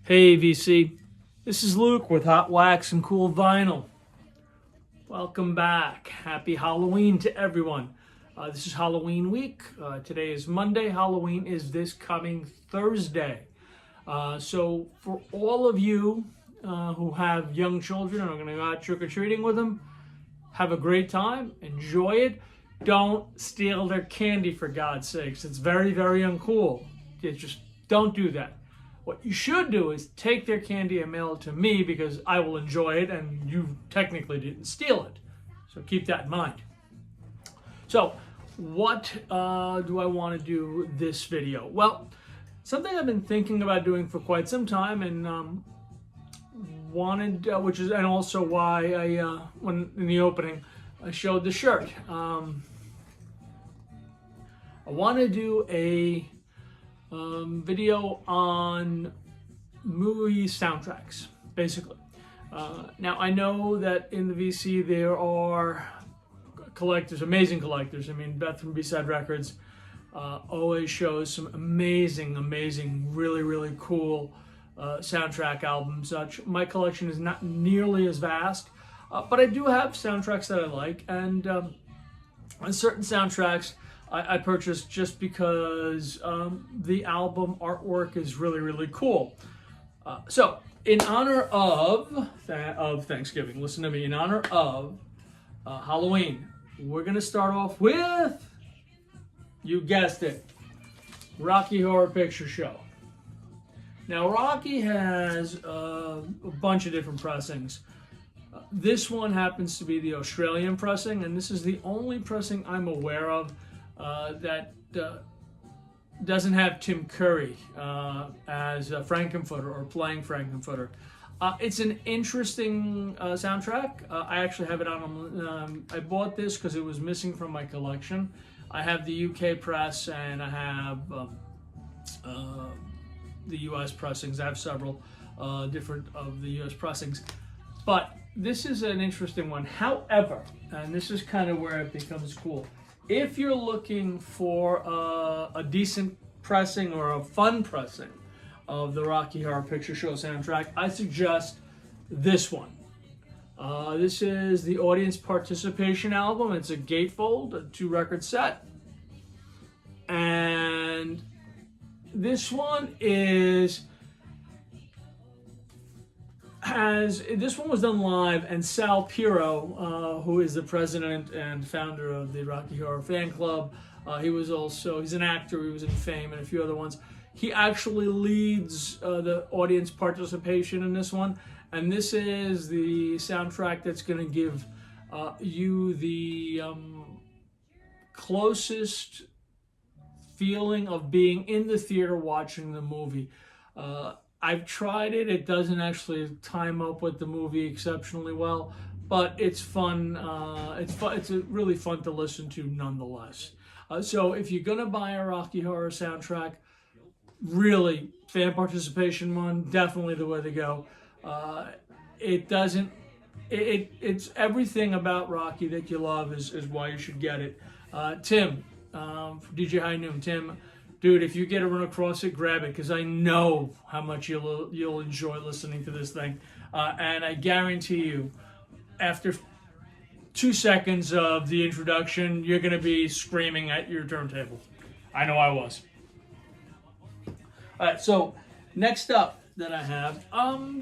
Hey VC, this is Luke with Hot Wax and Cool Vinyl. Welcome back. Happy Halloween to everyone. This is Halloween week. Today is Monday. Halloween is this coming Thursday. So for all of you who have young children and are going to go out trick-or-treating with them, have a great time. Enjoy it. Don't steal their candy, for God's sakes. It's very, very uncool. Just don't do that. What you should do is take their candy and mail it to me because I will enjoy it and you technically didn't steal it. So keep that in mind. So what do I want to do this video? Well, something I've been thinking about doing for quite some time and wanted, and also why I, when in the opening, I showed the shirt. I want to do a video on movie soundtracks, basically. Now, I know that in the VC there are collectors, amazing collectors. I mean, Beth from B-Side Records always shows some amazing, really, really cool soundtrack albums. My collection is not nearly as vast, but I do have soundtracks that I like, and on certain soundtracks I purchased just because the album artwork is really, really cool. So, in honor of Thanksgiving, listen to me, in honor of Halloween, we're going to start off with, you guessed it, Rocky Horror Picture Show. Now, Rocky has a bunch of different pressings. This one happens to be the Australian pressing, and this is the only pressing I'm aware of that doesn't have Tim Curry as Frankenfooter or playing Frankenfooter. It's an interesting soundtrack. I actually have it on. I bought this because it was missing from my collection. I have the UK press and I have the US pressings. I have several different of the US pressings. But this is an interesting one. However, and this is kind of where it becomes cool, if you're looking for a decent pressing or a fun pressing of the Rocky Horror Picture Show soundtrack, I suggest this one. This is the Audience Participation album. It's a gatefold, a 2-record set. And this one was done live, and Sal Piro, who is the president and founder of the Rocky Horror Fan Club, he's an actor, he was in Fame and a few other ones. He actually leads the audience participation in this one, and this is the soundtrack that's going to give you the closest feeling of being in the theater watching the movie. I've tried it. It doesn't actually time up with the movie exceptionally well, but it's fun. It's really fun to listen to nonetheless. So if you're gonna buy a Rocky Horror soundtrack, really fan participation one, definitely the way to go. It's everything about Rocky that you love is why you should get it. Tim, DJ High Noon, Tim. Dude, if you get to run across it, grab it, because I know how much you'll enjoy listening to this thing. And I guarantee you, after 2 seconds of the introduction, you're going to be screaming at your turntable. I know I was. All right, so next up that I have,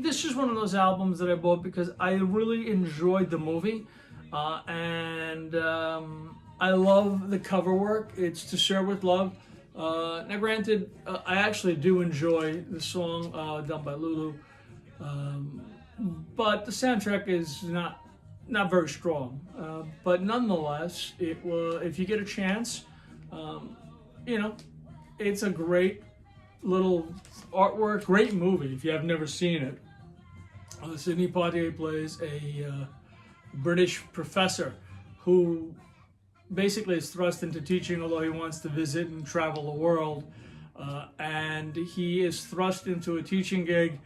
this is one of those albums that I bought because I really enjoyed the movie. And I love the cover work. It's To Share With Love. Now granted, I actually do enjoy the song done by Lulu, but the soundtrack is not very strong. But nonetheless, if you get a chance, it's a great little artwork, great movie if you have never seen it. Sidney Poitier plays a British professor who basically is thrust into teaching, although he wants to visit and travel the world, and he is thrust into a teaching gig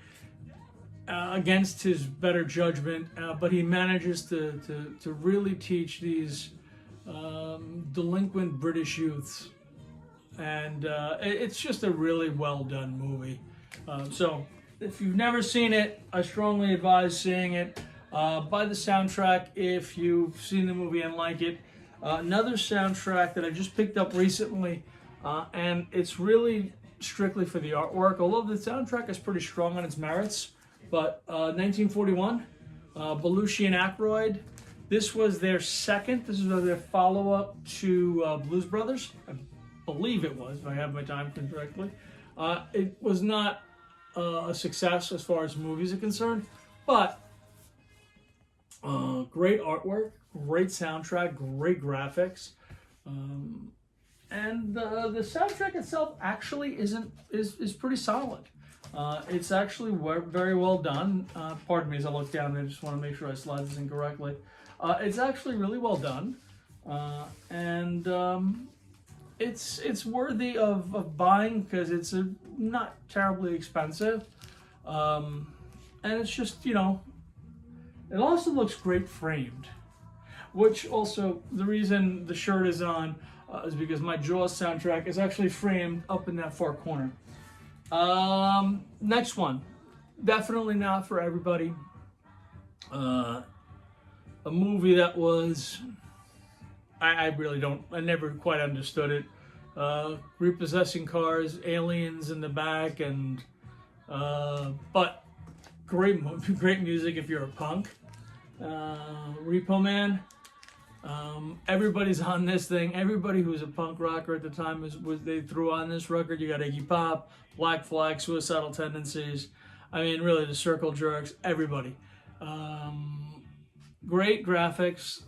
against his better judgment, but he manages to really teach these delinquent British youths, and it's just a really well done movie. So if you've never seen it, I strongly advise seeing it. Buy the soundtrack if you've seen the movie and like it. Another soundtrack that I just picked up recently, and it's really strictly for the artwork, although the soundtrack is pretty strong on its merits. But 1941, Belushi and Aykroyd. This was their second. This is their follow-up to Blues Brothers. I believe it was, if I have my time correctly. It was not a success as far as movies are concerned, but great artwork, great soundtrack, great graphics, and the soundtrack itself actually is pretty solid. It's actually very well done. Pardon me as I look down. I just want to make sure I slide this in correctly. It's actually really well done, and it's worthy of buying because it's not terribly expensive, and it's just, you know, it also looks great framed, which also the reason the shirt is on is because my Jaws soundtrack is actually framed up in that far corner. Next one, definitely not for everybody. A movie that was, I never quite understood it. Repossessing cars, aliens in the back, and but great music if you're a punk. Repo Man. Everybody's on this thing. Everybody who's a punk rocker at the time they threw on this record. You got Iggy Pop, Black Flag, Suicidal Tendencies. I mean, really, the Circle Jerks. Everybody. Great graphics,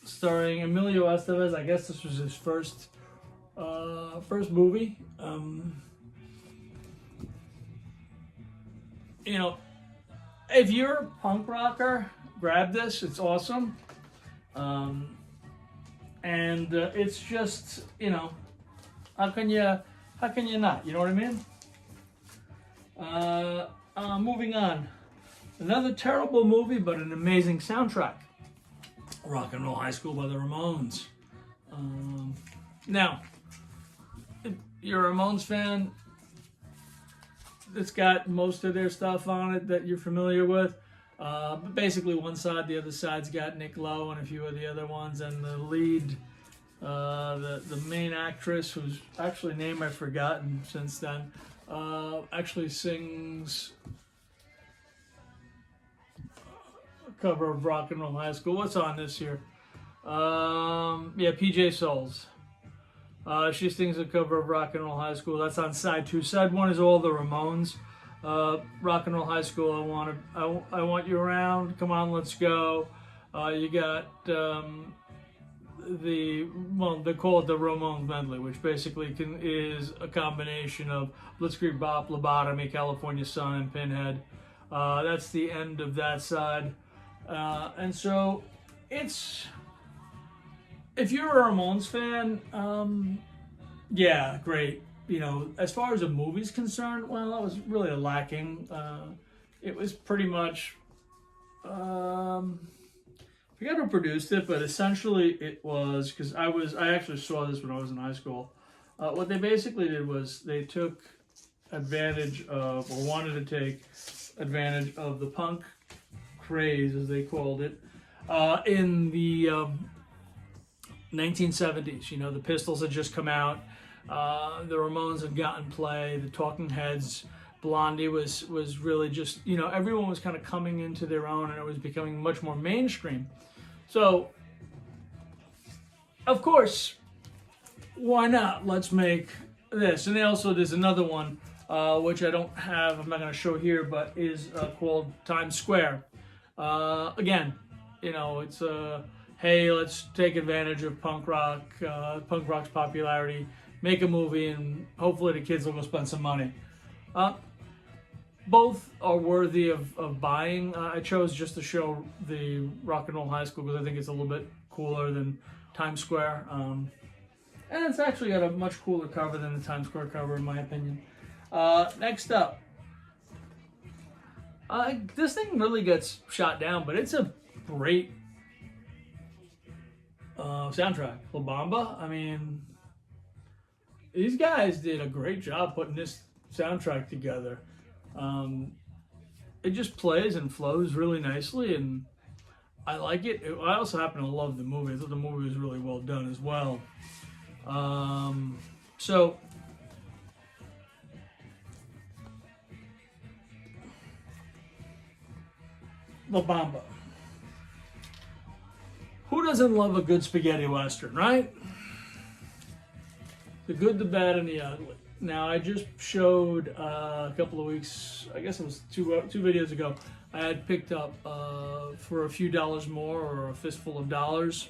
starring Emilio Estevez. I guess this was his first movie. You know, if you're a punk rocker, grab this. It's awesome. And it's just, you know, how can you not? You know what I mean? Moving on. Another terrible movie, but an amazing soundtrack. Rock and Roll High School by the Ramones. Now, if you're a Ramones fan, it's got most of their stuff on it that you're familiar with. But basically one side, the other side's got Nick Lowe and a few of the other ones, and the lead, the main actress, whose actually name I've forgotten since then, actually sings a cover of Rock and Roll High School. What's on this here? Yeah, PJ Souls. She sings a cover of Rock and Roll High School. That's on side 2. Side 1 is all the Ramones. Rock and Roll High School. I want you around. Come on, let's go. You got they call it the Ramones medley, which basically is a combination of Blitzkrieg Bop, Lobotomy, California Sun, and Pinhead. That's the end of that side, and so it's, if you're a Ramones fan, yeah, great. You know, as far as a movie's concerned, well, that was really lacking. It was pretty much, I forgot who produced it, but essentially it was, because I actually saw this when I was in high school. What they basically did was they took advantage of, or wanted to take advantage of, the punk craze, as they called it, in the 1970s. You know, the Pistols had just come out. The Ramones had gotten play. The Talking Heads, Blondie was really just, you know, everyone was kind of coming into their own, and it was becoming much more mainstream. So, of course, why not? Let's make this. And there's another one, which I don't have, I'm not going to show here, but is called Times Square. Again, you know, it's hey, let's take advantage of punk rock's popularity, make a movie, and hopefully the kids will go spend some money. Both are worthy of buying. I chose just to show the Rock and Roll High School because I think it's a little bit cooler than Times Square. And it's actually got a much cooler cover than the Times Square cover, in my opinion. Next up. This thing really gets shot down, but it's a great soundtrack. La Bamba, I mean, these guys did a great job putting this soundtrack together. It just plays and flows really nicely, and I like it. I also happen to love the movie. I thought the movie was really well done as well. So La Bamba. Who doesn't love a good spaghetti western, right? The good, the bad, and the ugly. Now, I just showed a couple of weeks, I guess it was two videos ago, I had picked up for a few dollars more, or a fistful of dollars.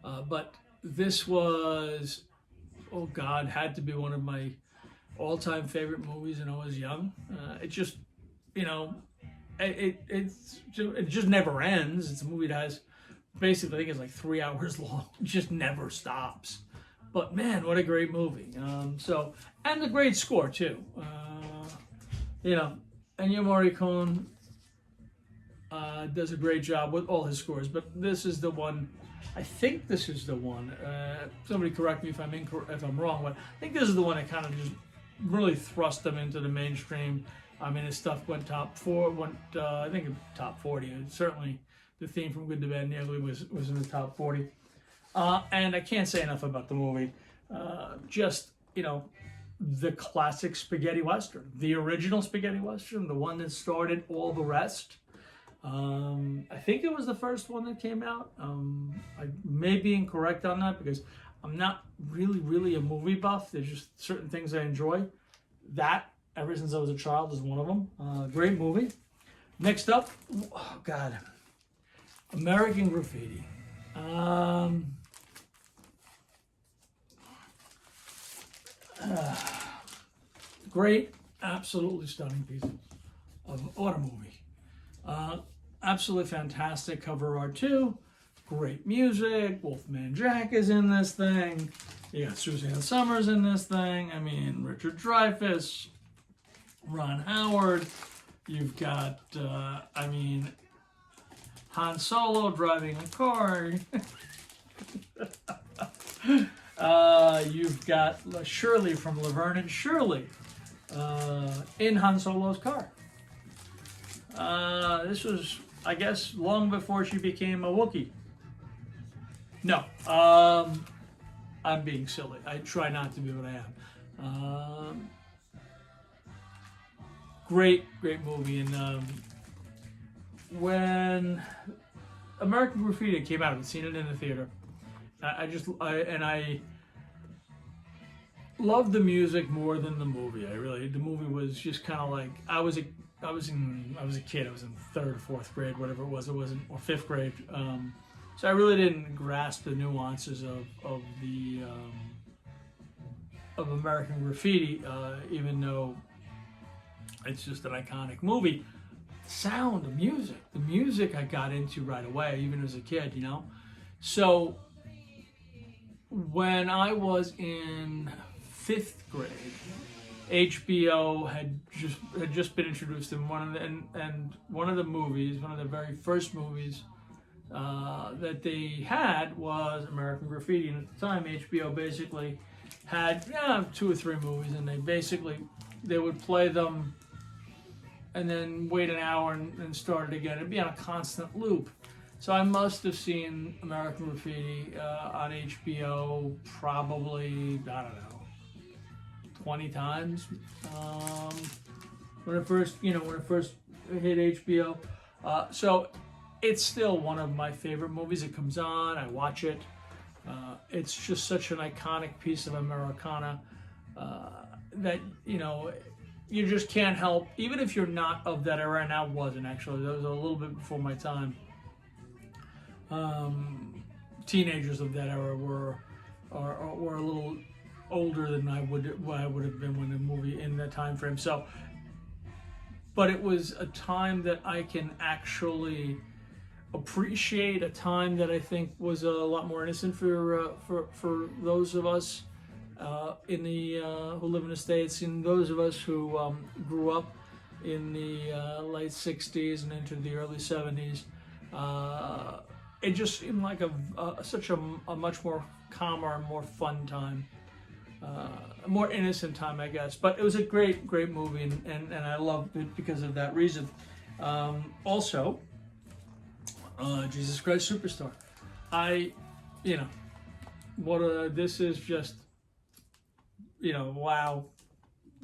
But this was, oh God, had to be one of my all-time favorite movies when I was young. It just, you know, it just never ends. It's a movie that has, basically, I think it's like 3 hours long. It just never stops. But man, what a great movie. And a great score too. You know, Ennio Morricone does a great job with all his scores, but this is the one. I think this is the one. Somebody correct me if I'm wrong, but I think this is the one that kind of just really thrust them into the mainstream. I mean, his stuff went top 4, I think top 40. Certainly, the theme from Good, the Bad, and the Ugly was in the top 40. And I can't say enough about the movie. Just, you know, the classic spaghetti western, the original spaghetti western, the one that started all the rest. I think it was the first one that came out. I may be incorrect on that because I'm not really a movie buff. There's just certain things I enjoy. That, ever since I was a child, is one of them. Great movie. Next up, oh God, American Graffiti. Great, absolutely stunning piece of auto movie. Absolutely fantastic cover art too. Great music. Wolfman Jack is in this thing. You got Suzanne Summers in this thing. I mean, Richard Dreyfuss, Ron Howard. You've got, I mean, Han Solo driving a car. You've got Shirley from Laverne and Shirley in Han Solo's car. This was, I guess, long before she became a Wookiee. No, I'm being silly. I try not to be what I am. Great movie. And when American Graffiti came out, I've seen it in the theater. I loved the music more than the movie. The movie was just kind of like, I was a kid. I was in 3rd or 4th grade, whatever it was. It wasn't, or 5th grade. So I really didn't grasp the nuances of American Graffiti, even though it's just an iconic movie. Sound, the music I got into right away, even as a kid, you know. So when I was in 5th grade, HBO had just been introduced in one of the movies, one of the very first movies that they had was American Graffiti. And at the time, HBO basically had 2 or 3 movies, and they would play them and then wait an hour and start it again. It'd be on a constant loop. So I must have seen American Graffiti on HBO probably, I don't know, 20 times when it first hit HBO. So it's still one of my favorite movies. It comes on, I watch it. It's just such an iconic piece of Americana that, you know, you just can't help, even if you're not of that era, and I wasn't actually, that was a little bit before my time. Teenagers of that era were a little older than I would have been when the movie in that time frame. So, but it was a time that I can actually appreciate, a time that I think was a lot more innocent for those of us in the who live in the States, and those of us who grew up in the late 60s and into the early 70s. It just seemed like such a much more calmer and more fun time. more innocent time, I guess. But it was a great movie, and I loved it because of that reason. Also, Jesus Christ Superstar. This is just, wow,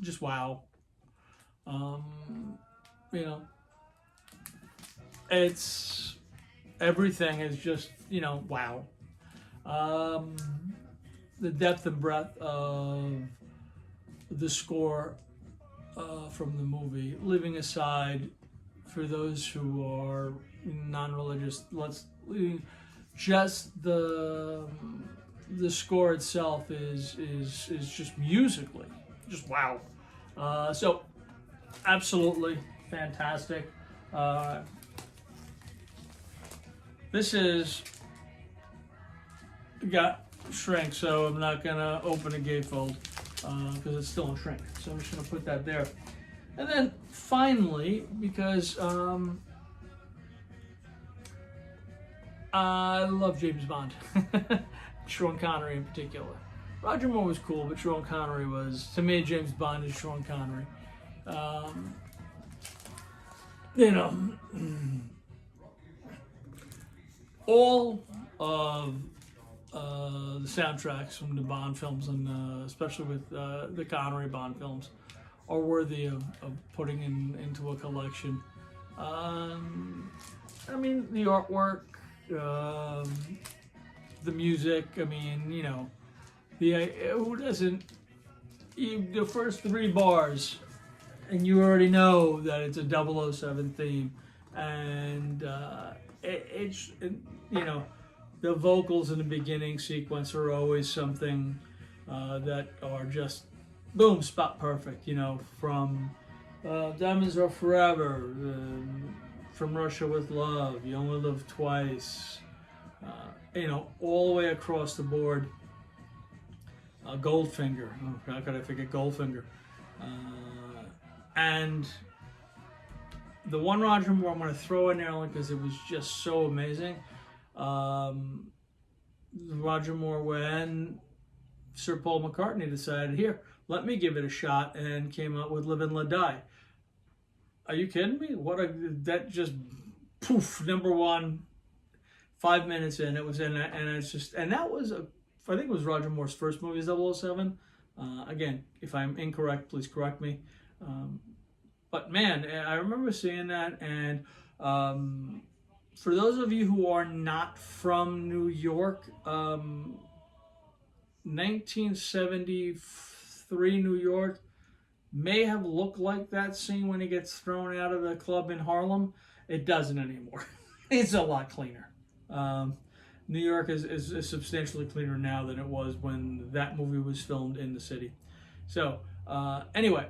just wow. It's everything is just, wow. The depth and breadth of the score from the movie, leaving aside for those who are non-religious, just the score itself is just musically just wow. So absolutely fantastic. This is got shrink, so I'm not gonna open a gatefold because it's still in shrink. So I'm just gonna put that there. And then finally, because I love James Bond, Sean Connery in particular. Roger Moore was cool, but Sean Connery was, to me, James Bond is Sean Connery. All of the soundtracks from the Bond films, and especially with the Connery Bond films, are worthy of putting into a collection. I mean, the artwork, the music. I mean, who doesn't? The first 3 bars, and you already know that it's a 007 theme, and the vocals in the beginning sequence are always something that are just boom, spot perfect. From Diamonds Are Forever, From Russia with Love, You Only Live Twice, all the way across the board. Goldfinger, how could I forget Goldfinger? And the one Roger Moore I'm going to throw in there only because it was just so amazing. Roger Moore, when Sir Paul McCartney decided, here, let me give it a shot, and came out with Live and Let Die. Are you kidding me? That just poof, number 1, 5 minutes in, it was in, and it's just, and that was I think it was Roger Moore's first movie, 007. Again, if I'm incorrect, please correct me. But man, I remember seeing that, and for those of you who are not from New York, 1973 New York may have looked like that scene when he gets thrown out of the club in Harlem. It doesn't anymore. It's a lot cleaner. New York is substantially cleaner now than it was when that movie was filmed in the city. So anyway,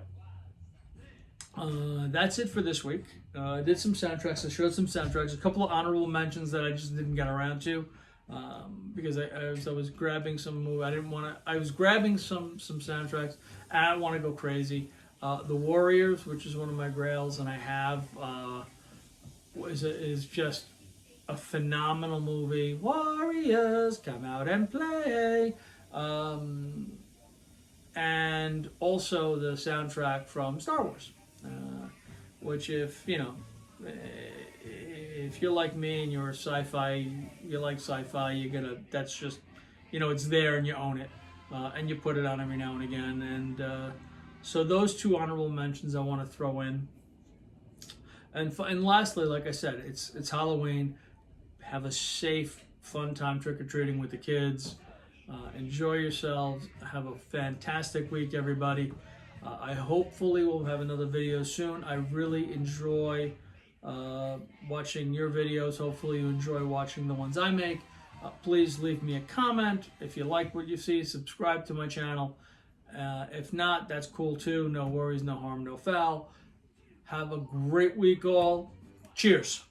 that's it for this week. I did some soundtracks. I showed some soundtracks. A couple of honorable mentions that I just didn't get around to because I was grabbing some movie. I was grabbing some soundtracks. And I don't want to go crazy. The Warriors, which is one of my grails, and I have, is just a phenomenal movie. Warriors, come out and play. And also the soundtrack from Star Wars, which if you're like me and you're you like sci-fi, that's just, it's there and you own it, and you put it on every now and again. And so those 2 honorable mentions I want to throw in. And lastly, like I said, it's Halloween. Have a safe, fun time trick-or-treating with the kids. Enjoy yourselves. Have a fantastic week, everybody. I hopefully will have another video soon. I really enjoy watching your videos. Hopefully you enjoy watching the ones I make. Please leave me a comment. If you like what you see, subscribe to my channel. If not, that's cool too. No worries, no harm, no foul. Have a great week all. Cheers.